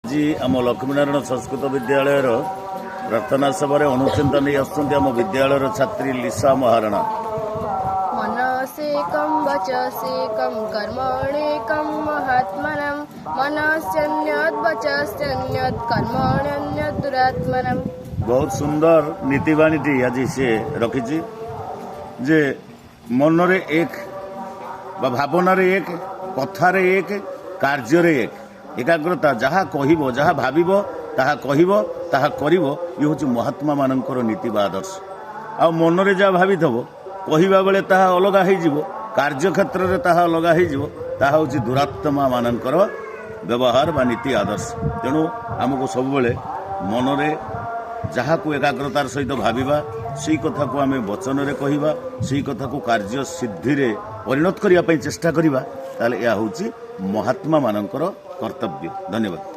जी आम लक्ष्मीनारायण संस्कृत विद्यालय प्रार्थना सभा अनुचिंता नहीं आम विद्यालय छात्री लिसा महाराणा। मनसेकं वचसेकं कर्मणेकं महात्मनं मनस्यन्यद् वचस्यन्यद् कर्मण्यन्यद् दुरात्मनं। बहुत सुंदर नीतिवाणी आज से रखी जे मनरे एक भावनार एक कथार एक कार्य एक एकाग्रता जहाँ कहब जहाँ भाव ताहा कहब ताहा करिवो ये हूँ महात्मा मानकर नीति बा आदर्श। आ मनरे जहाँ भावी थब कहवा बेले ताहा अलग हो कार्य क्षेत्र में ताहा अलग हो ताहा हूँ दुरात्मा मानकर व्यवहार बा नीति आदर्श। तेणु आमको सब मनरे जहाँ को एकाग्रतार सहित भाविबा से कथा को आम वचन में कहवा से कथा को कार्य सिद्धि रे परिणत करने चेष्टा करवा ताले यह हूँ महात्मा मानकर कर्तव्य। धन्यवाद।